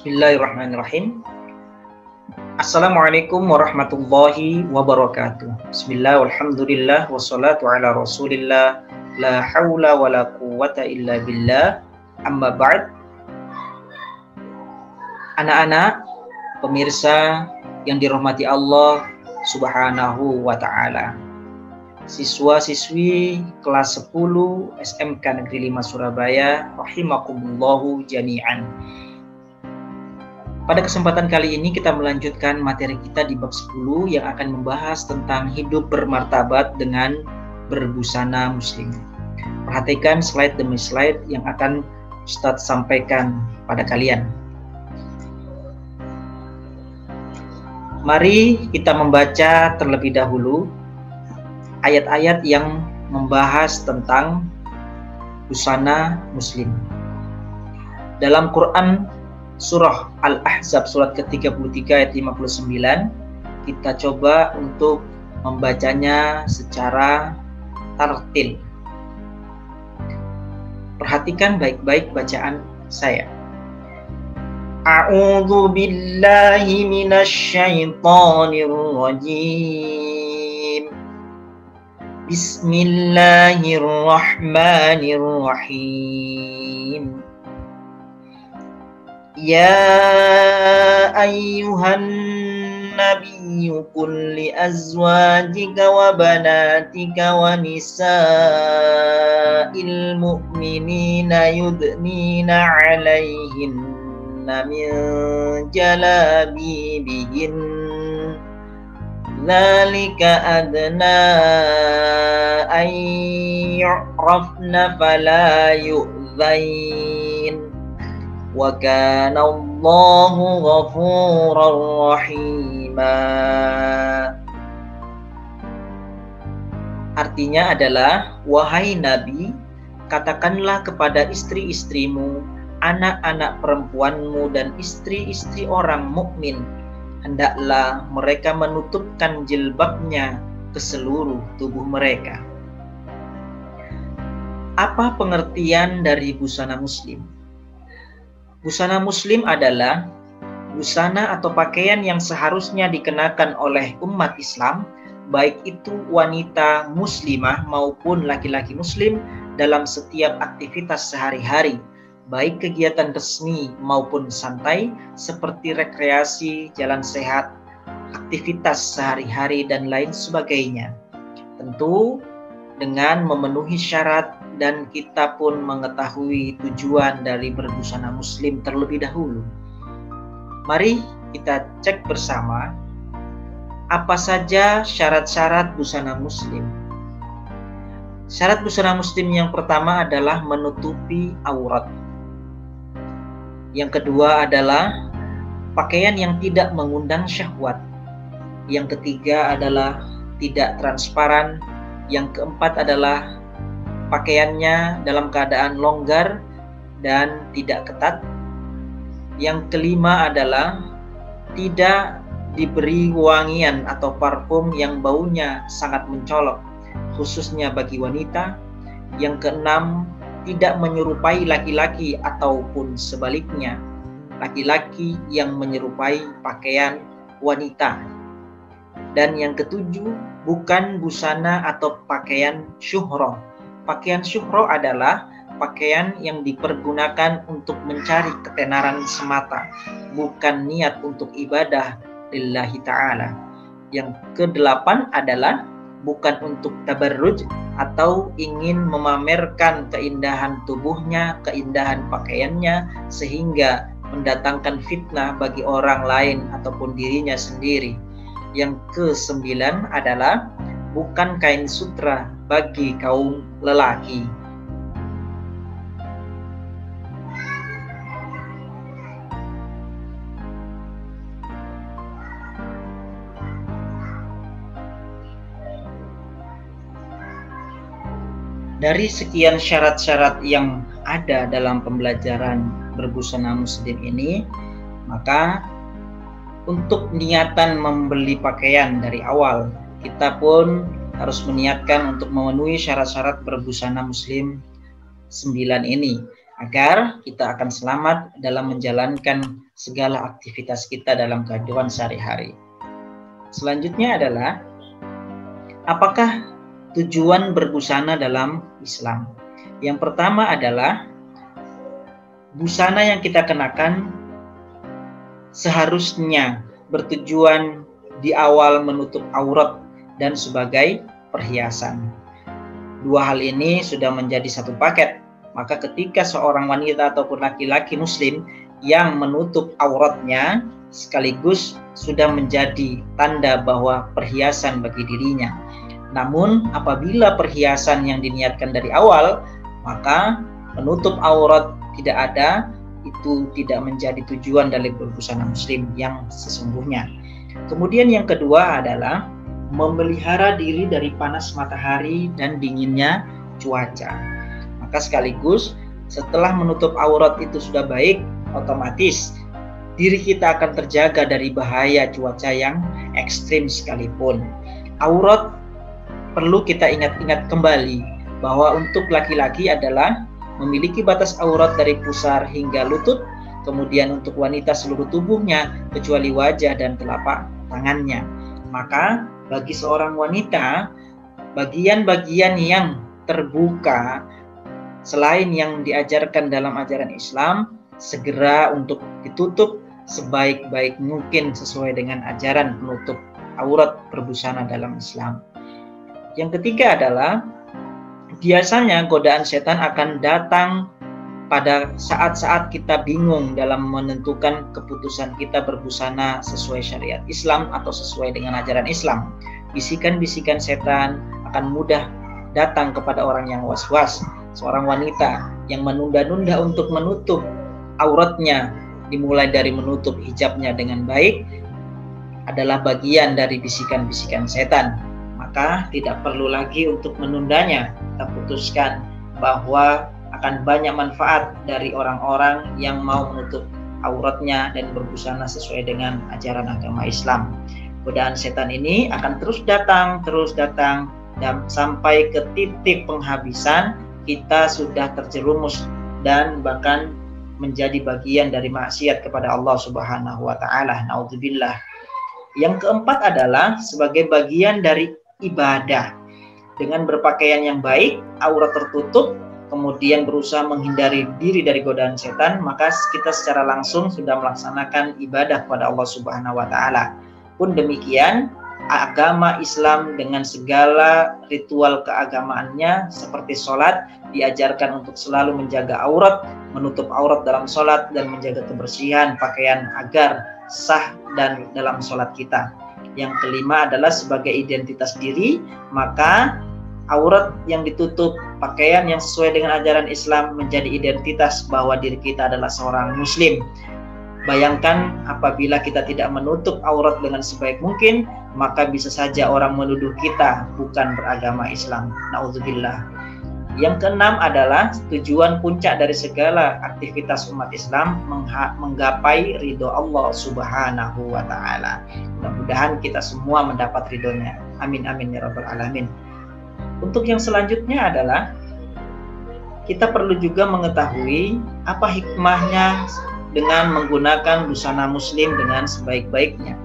Bismillahirrahmanirrahim. Assalamualaikum warahmatullahi wabarakatuh. Bismillah, walhamdulillah, wassalatu ala rasulillah, la hawla wa la quwwata illa billah, amma ba'd. Anak-anak, pemirsa yang dirahmati Allah subhanahu wa ta'ala, siswa-siswi kelas 10 SMK Negeri 5 Surabaya, rahimakumullahu jami'an. Pada kesempatan kali ini kita melanjutkan materi kita di bab 10 yang akan membahas tentang hidup bermartabat dengan berbusana muslim. Perhatikan slide demi slide yang akan Ustadz sampaikan pada kalian. Mari kita membaca terlebih dahulu ayat-ayat yang membahas tentang busana muslim. Dalam Quran Surah Al-Ahzab surat ke-33 ayat 59, kita coba untuk membacanya secara tartil. Perhatikan baik-baik bacaan saya. A'udzu billahi minasy syaithanir rajim. Bismillahirrahmanirrahim. Ya ayyuhan nabiyyu qul li azwajika wa banatika wa nisa'il mu'minina yudnina 'alaihinna min jalabibihin dzalika adna an yu'rafna fala yu'dzain wa kana Allahu ghafurar rahima. Artinya adalah, wahai Nabi, katakanlah kepada istri-istrimu, anak-anak perempuanmu dan istri-istri orang mukmin, hendaklah mereka menutupkan jilbabnya ke seluruh tubuh mereka. Apa pengertian dari busana muslim? Busana muslim adalah busana atau pakaian yang seharusnya dikenakan oleh umat Islam, baik itu wanita muslimah maupun laki-laki muslim dalam setiap aktivitas sehari-hari, baik kegiatan resmi maupun santai seperti rekreasi, jalan sehat, aktivitas sehari-hari dan lain sebagainya. Tentu dengan memenuhi syarat, dan kita pun mengetahui tujuan dari berbusana muslim terlebih dahulu. Mari kita cek bersama apa saja syarat-syarat busana muslim. Syarat busana muslim yang pertama adalah menutupi aurat. Yang kedua adalah pakaian yang tidak mengundang syahwat. Yang ketiga adalah tidak transparan. Yang keempat adalah pakaiannya dalam keadaan longgar dan tidak ketat. Yang kelima adalah tidak diberi wangian atau parfum yang baunya sangat mencolok, khususnya bagi wanita. Yang keenam, tidak menyerupai laki-laki ataupun sebaliknya, laki-laki yang menyerupai pakaian wanita. Dan yang ketujuh, bukan busana atau pakaian syuhroh. Pakaian syuhroh adalah pakaian yang dipergunakan untuk mencari ketenaran semata, bukan niat untuk ibadah lillahi ta'ala. Yang kedelapan adalah bukan untuk tabarruj atau ingin memamerkan keindahan tubuhnya, keindahan pakaiannya, sehingga mendatangkan fitnah bagi orang lain ataupun dirinya sendiri. Yang kesembilan adalah bukan kain sutra bagi kaum lelaki. Dari sekian syarat-syarat yang ada dalam pembelajaran berbusana muslim ini, maka untuk niatan membeli pakaian dari awal, kita pun harus meniatkan untuk memenuhi syarat-syarat berbusana muslim 9 ini, agar kita akan selamat dalam menjalankan segala aktivitas kita dalam kehidupan sehari-hari. Selanjutnya adalah, apakah tujuan berbusana dalam Islam? Yang pertama adalah, busana yang kita kenakan seharusnya bertujuan di awal menutup aurat dan sebagai perhiasan. Dua hal ini sudah menjadi satu paket. Maka ketika seorang wanita ataupun laki-laki muslim yang menutup auratnya sekaligus sudah menjadi tanda bahwa perhiasan bagi dirinya. Namun apabila perhiasan yang diniatkan dari awal, maka menutup aurat tidak ada, itu tidak menjadi tujuan dari berbusana muslim yang sesungguhnya. Kemudian yang kedua adalah memelihara diri dari panas matahari dan dinginnya cuaca. Maka sekaligus setelah menutup aurat itu sudah baik, otomatis diri kita akan terjaga dari bahaya cuaca yang ekstrim sekalipun. Aurat perlu kita ingat-ingat kembali bahwa untuk laki-laki adalah memiliki batas aurat dari pusar hingga lutut, kemudian untuk wanita seluruh tubuhnya kecuali wajah dan telapak tangannya. Maka bagi seorang wanita, bagian-bagian yang terbuka selain yang diajarkan dalam ajaran Islam, segera untuk ditutup sebaik-baik mungkin sesuai dengan ajaran penutup aurat berbusana dalam Islam. Yang ketiga adalah, biasanya godaan setan akan datang pada saat-saat kita bingung dalam menentukan keputusan kita berbusana sesuai syariat Islam atau sesuai dengan ajaran Islam. Bisikan-bisikan setan akan mudah datang kepada orang yang was-was. Seorang wanita yang menunda-nunda untuk menutup auratnya, dimulai dari menutup hijabnya dengan baik, adalah bagian dari bisikan-bisikan setan. Maka tidak perlu lagi untuk menundanya. Kita putuskan bahwa akan banyak manfaat dari orang-orang yang mau menutup auratnya dan berbusana sesuai dengan ajaran agama Islam. Godaan setan ini akan terus datang dan sampai ke titik penghabisan kita sudah terjerumus dan bahkan menjadi bagian dari maksiat kepada Allah Subhanahu wa taala. Naudzubillah. Yang keempat adalah sebagai bagian dari ibadah. Dengan berpakaian yang baik, aurat tertutup, kemudian berusaha menghindari diri dari godaan setan, maka kita secara langsung sudah melaksanakan ibadah kepada Allah Subhanahu wa taala. Pun demikian, agama Islam dengan segala ritual keagamaannya seperti sholat diajarkan untuk selalu menjaga aurat, menutup aurat dalam sholat dan menjaga kebersihan pakaian agar sah dan dalam sholat kita. Yang kelima adalah sebagai identitas diri, maka aurat yang ditutup, pakaian yang sesuai dengan ajaran Islam menjadi identitas bahwa diri kita adalah seorang muslim. Bayangkan apabila kita tidak menutup aurat dengan sebaik mungkin, maka bisa saja orang menuduh kita bukan beragama Islam. Nauzubillah. Yang keenam adalah tujuan puncak dari segala aktivitas umat Islam menggapai ridho Allah Subhanahu wa taala. Mudah-mudahan kita semua mendapat ridhonya. Amin amin ya rabbal alamin. Untuk yang selanjutnya adalah kita perlu juga mengetahui apa hikmahnya dengan menggunakan busana muslim dengan sebaik-baiknya.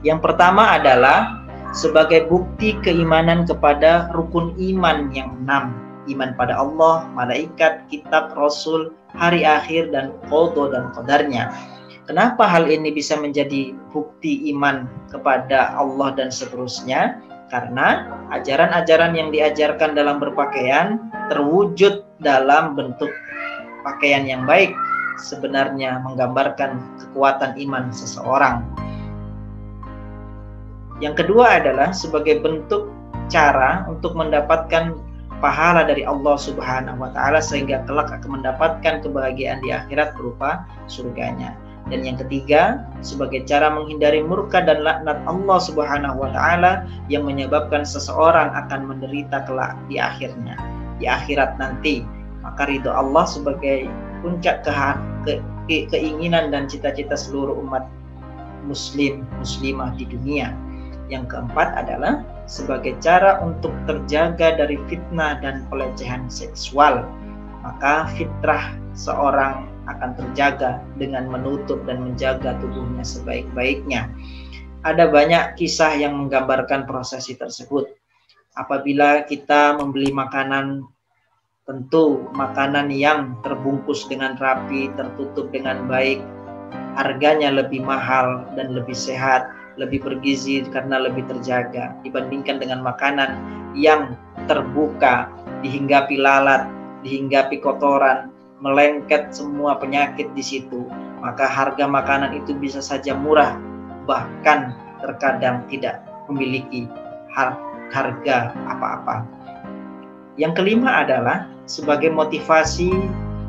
Yang pertama adalah sebagai bukti keimanan kepada rukun iman yang 6. Iman pada Allah, malaikat, kitab, rasul, hari akhir, dan qada dan qadarnya. Kenapa hal ini bisa menjadi bukti iman kepada Allah dan seterusnya? Karena ajaran-ajaran yang diajarkan dalam berpakaian terwujud dalam bentuk pakaian yang baik, sebenarnya menggambarkan kekuatan iman seseorang. Yang kedua adalah sebagai bentuk cara untuk mendapatkan pahala dari Allah Subhanahu wa taala sehingga kelak akan mendapatkan kebahagiaan di akhirat berupa surganya. Dan yang ketiga, sebagai cara menghindari murka dan laknat Allah Subhanahu wa taala yang menyebabkan seseorang akan menderita kelak di akhirnya, di akhirat nanti. Maka ridho Allah sebagai puncak keinginan dan cita-cita seluruh umat muslimah di dunia. Yang keempat adalah sebagai cara untuk terjaga dari fitnah dan pelecehan seksual. Maka fitrah seorang akan terjaga dengan menutup dan menjaga tubuhnya sebaik-baiknya. Ada banyak kisah yang menggambarkan prosesi tersebut. Apabila kita membeli makanan, tentu makanan yang terbungkus dengan rapi, tertutup dengan baik, harganya lebih mahal dan lebih sehat, lebih bergizi karena lebih terjaga dibandingkan dengan makanan yang terbuka, dihinggapi lalat, dihinggapi kotoran, melengket semua penyakit di situ. Maka harga makanan itu bisa saja murah, bahkan terkadang tidak memiliki harga apa-apa. Yang kelima adalah sebagai motivasi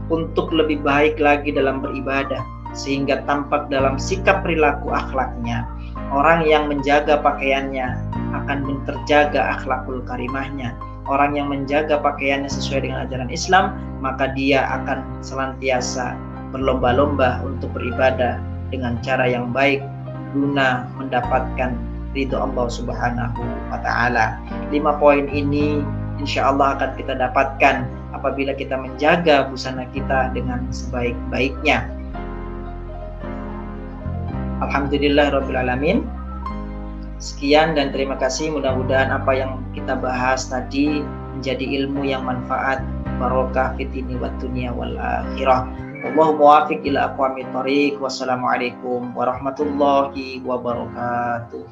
untuk lebih baik lagi dalam beribadah, sehingga tampak dalam sikap perilaku akhlaknya. Orang yang menjaga pakaiannya akan terjaga akhlakul karimahnya. Orang yang menjaga pakaiannya sesuai dengan ajaran Islam, maka dia akan senantiasa berlomba-lomba untuk beribadah dengan cara yang baik guna mendapatkan ridho Allah Subhanahu wa Ta'ala. 5 poin ini insya Allah akan kita dapatkan apabila kita menjaga busana kita dengan sebaik-baiknya. Alhamdulillahirabbil alamin. Sekian dan terima kasih. Mudah-mudahan apa yang kita bahas tadi menjadi ilmu yang manfaat, barokah fid dini wad dunya wal akhirah. Wallahu muwaffiq ila aqwamit thoriq. Wassalamualaikum warahmatullahi wabarakatuh.